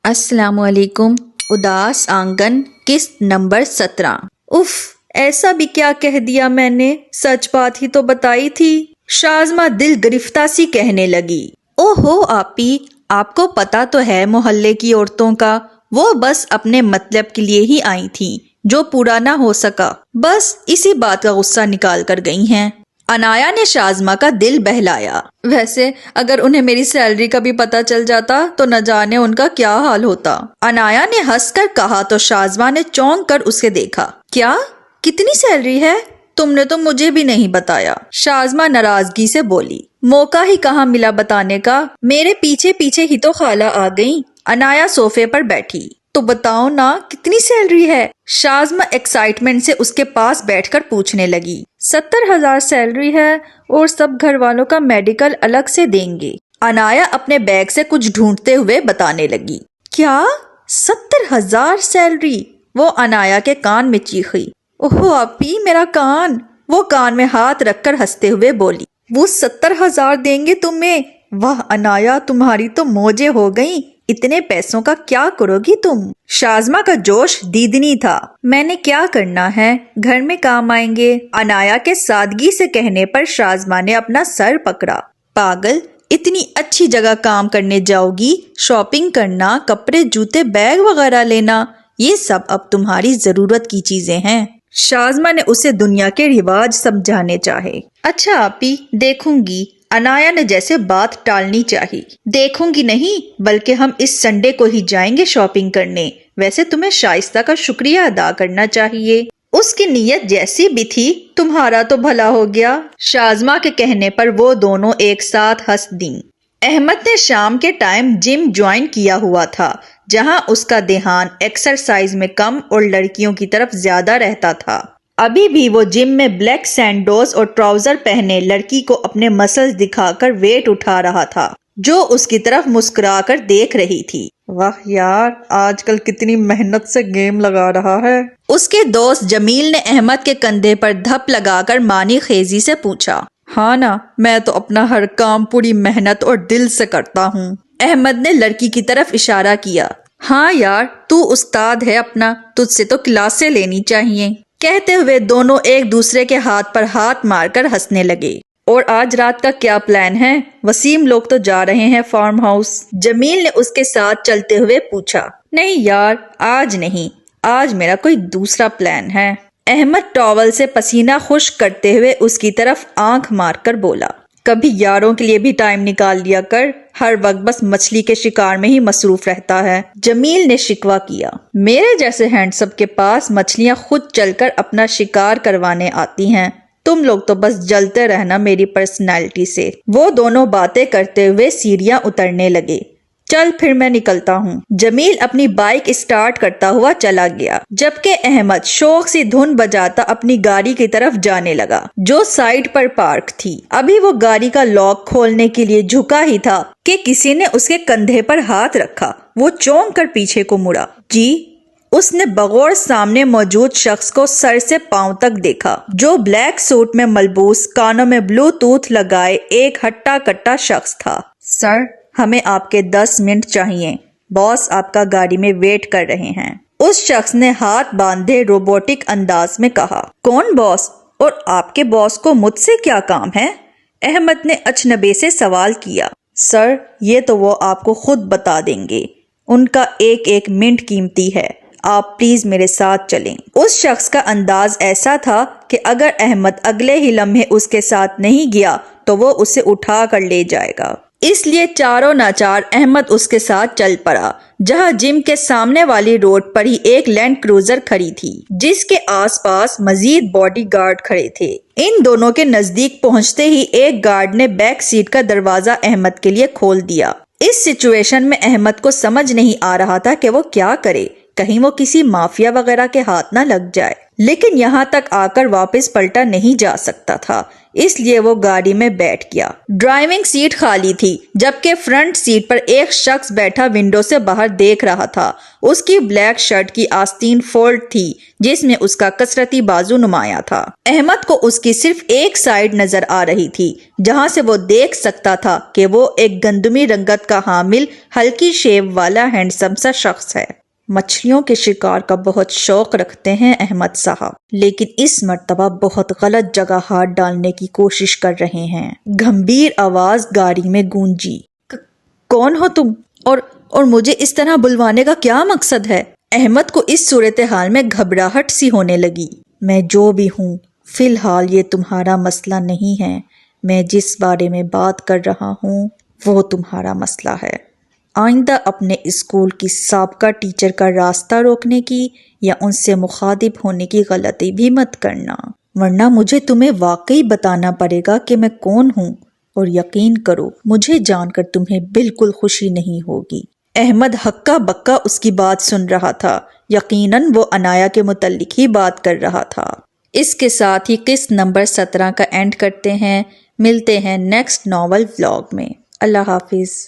السلام علیکم۔ اداس آنگن قسط نمبر 17۔ اف، ایسا بھی کیا کہہ دیا میں نے، سچ بات ہی تو بتائی تھی۔ شازمہ دل گرفتہ سی کہنے لگی۔ او ہو آپی، آپ کو پتا تو ہے محلے کی عورتوں کا، وہ بس اپنے مطلب کے لیے ہی آئی تھیں، جو پورا نہ ہو سکا، بس اسی بات کا غصہ نکال کر گئی ہیں۔ انایا نے شازمہ کا دل بہلایا۔ ویسے اگر انہیں میری سیلری کا بھی پتہ چل جاتا تو نہ جانے ان کا کیا حال ہوتا۔ انایا نے ہنس کر کہا تو شازمہ نے چونک کر اسے دیکھا۔ کیا؟ کتنی سیلری ہے؟ تم نے تو مجھے بھی نہیں بتایا۔ شازمہ ناراضگی سے بولی۔ موقع ہی کہاں ملا بتانے کا، میرے پیچھے پیچھے ہی تو خالہ آ گئیں۔ انایا صوفے پر بیٹھی۔ تو بتاؤ نا کتنی سیلری ہے؟ شازمہ ایکسائٹمنٹ سے اس کے پاس بیٹھ کر پوچھنے لگی۔ 70,000 سیلری ہے، اور سب گھر والوں کا میڈیکل الگ سے دیں گے۔ انایا اپنے بیگ سے کچھ ڈھونڈتے ہوئے بتانے لگی۔ کیا؟ 70,000 سیلری؟ وہ انایا کے کان میں چیخی۔ اوہ آپی میرا کان! وہ کان میں ہاتھ رکھ کر ہنستے ہوئے بولی۔ وہ 70,000 دیں گے تمہیں؟ واہ انایا، تمہاری تو موجیں ہو گئیں، اتنے پیسوں کا کیا کرو گی تم؟ شازمہ کا جوش دیدنی تھا۔ میں نے کیا کرنا ہے، گھر میں کام آئیں گے۔ انایا کے سادگی سے کہنے پر شازمہ نے اپنا سر پکڑا۔ پاگل، اتنی اچھی جگہ کام کرنے جاؤ گی، شاپنگ کرنا، کپڑے جوتے بیگ وغیرہ لینا، یہ سب اب تمہاری ضرورت کی چیزیں ہیں۔ شازمہ نے اسے دنیا کے رواج سمجھانے چاہے۔ اچھا آپی، دیکھوں گی۔ انایا نے جیسے بات ٹالنی چاہی۔ دیکھوں گی نہیں، بلکہ ہم اس سنڈے کو ہی جائیں گے شاپنگ کرنے۔ ویسے تمہیں شائستہ کا شکریہ ادا کرنا چاہیے، اس کی نیت جیسی بھی تھی، تمہارا تو بھلا ہو گیا۔ شازمہ کے کہنے پر وہ دونوں ایک ساتھ ہنس دیں۔ احمد نے شام کے ٹائم جم جوائن کیا ہوا تھا، جہاں اس کا دھیان ایکسرسائز میں کم اور لڑکیوں کی طرف زیادہ رہتا تھا۔ ابھی بھی وہ جم میں بلیک سینڈوز اور ٹراؤزر پہنے لڑکی کو اپنے مسلز دکھا کر ویٹ اٹھا رہا تھا، جو اس کی طرف مسکرا کر دیکھ رہی تھی۔ واہ یار، آج کل کتنی محنت سے گیم لگا رہا ہے۔ اس کے دوست جمیل نے احمد کے کندھے پر دھپ لگا کر مانی خیزی سے پوچھا۔ ہاں نا، میں تو اپنا ہر کام پوری محنت اور دل سے کرتا ہوں۔ احمد نے لڑکی کی طرف اشارہ کیا۔ ہاں یار، تو استاد ہے اپنا، تجھ سے تو کلاسیں لینی چاہیے۔ کہتے ہوئے دونوں ایک دوسرے کے ہاتھ پر ہاتھ مار کر ہنسنے لگے۔ اور آج رات کا کیا پلان ہے؟ وسیم لوگ تو جا رہے ہیں فارم ہاؤس، جمیل نے اس کے ساتھ چلتے ہوئے پوچھا۔ نہیں یار، آج نہیں، آج میرا کوئی دوسرا پلان ہے۔ احمد ٹاول سے پسینہ خشک کرتے ہوئے اس کی طرف آنکھ مار کر بولا۔ کبھی یاروں کے لیے بھی ٹائم نکال لیا کر، ہر وقت بس مچھلی کے شکار میں ہی مصروف رہتا ہے۔ جمیل نے شکوہ کیا۔ میرے جیسے ہینڈسم کے پاس مچھلیاں خود چل کر اپنا شکار کروانے آتی ہیں، تم لوگ تو بس جلتے رہنا میری پرسنالٹی سے۔ وہ دونوں باتیں کرتے ہوئے سیڑھیاں اترنے لگے۔ چل پھر میں نکلتا ہوں۔ جمیل اپنی بائک اسٹارٹ کرتا ہوا چلا گیا، جبکہ احمد شوق سے دھن بجاتا اپنی گاڑی کی طرف جانے لگا، جو سائڈ پر پارک تھی۔ ابھی وہ گاڑی کا لاک کھولنے کے لیے جھکا ہی تھا کہ کسی نے اس کے کندھے پر ہاتھ رکھا۔ وہ چونک کر پیچھے کو مڑا۔ جی؟ اس نے بغور سامنے موجود شخص کو سر سے پاؤں تک دیکھا، جو بلیک سوٹ میں ملبوس، کانوں میں بلو ٹوتھ لگائے ایک ہٹا کٹا شخص تھا۔ سر، ہمیں آپ کے 10 منٹ چاہیے، باس آپ کا گاڑی میں ویٹ کر رہے ہیں۔ اس شخص نے ہاتھ باندھے روبوٹک انداز میں کہا۔ کون باس؟ اور آپ کے باس کو مجھ سے کیا کام ہے؟ احمد نے اچنبے سے سوال کیا۔ سر، یہ تو وہ آپ کو خود بتا دیں گے، ان کا ایک ایک منٹ قیمتی ہے، آپ پلیز میرے ساتھ چلیں۔ اس شخص کا انداز ایسا تھا کہ اگر احمد اگلے ہی لمحے اس کے ساتھ نہیں گیا تو وہ اسے اٹھا کر لے جائے گا۔ اس لیے چاروں ناچار احمد اس کے ساتھ چل پڑا، جہاں جم کے سامنے والی روڈ پر ہی ایک لینڈ کروزر کھڑی تھی، جس کے آس پاس مزید باڈی گارڈ کھڑے تھے۔ ان دونوں کے نزدیک پہنچتے ہی ایک گارڈ نے بیک سیٹ کا دروازہ احمد کے لیے کھول دیا۔ اس سچویشن میں احمد کو سمجھ نہیں آ رہا تھا کہ وہ کیا کرے، کہیں وہ کسی مافیا وغیرہ کے ہاتھ نہ لگ جائے۔ لیکن یہاں تک آ کر واپس پلٹا نہیں جا سکتا تھا، اس لیے وہ گاڑی میں بیٹھ گیا۔ ڈرائیونگ سیٹ خالی تھی، جبکہ فرنٹ سیٹ پر ایک شخص بیٹھا ونڈو سے باہر دیکھ رہا تھا۔ اس کی بلیک شرٹ کی آستین فولڈ تھی، جس میں اس کا کثرتی بازو نمایاں تھا۔ احمد کو اس کی صرف ایک سائیڈ نظر آ رہی تھی، جہاں سے وہ دیکھ سکتا تھا کہ وہ ایک گندمی رنگت کا حامل، ہلکی شیو والا ہینڈسم سا شخص ہے۔ مچھلیوں کے شکار کا بہت شوق رکھتے ہیں احمد صاحب، لیکن اس مرتبہ بہت غلط جگہ ہاتھ ڈالنے کی کوشش کر رہے ہیں۔ گمبھیر آواز گاڑی میں گونجی۔ کون ہو تم؟ اور مجھے اس طرح بلوانے کا کیا مقصد ہے؟ احمد کو اس صورتحال میں گھبراہٹ سی ہونے لگی۔ میں جو بھی ہوں، فی الحال یہ تمہارا مسئلہ نہیں ہے۔ میں جس بارے میں بات کر رہا ہوں وہ تمہارا مسئلہ ہے۔ آئندہ اپنے اسکول کی سابقہ ٹیچر کا راستہ روکنے کی یا ان سے مخاطب ہونے کی غلطی بھی مت کرنا، ورنہ مجھے تمہیں واقعی بتانا پڑے گا کہ میں کون ہوں، اور یقین کرو مجھے جان کر تمہیں بالکل خوشی نہیں ہوگی۔ احمد ہکا بکا اس کی بات سن رہا تھا، یقیناً وہ عنایا کے متعلق ہی بات کر رہا تھا۔ اس کے ساتھ ہی قسط نمبر 17 کا اینڈ کرتے ہیں۔ ملتے ہیں نیکسٹ ناول ولاگ میں۔ اللہ حافظ۔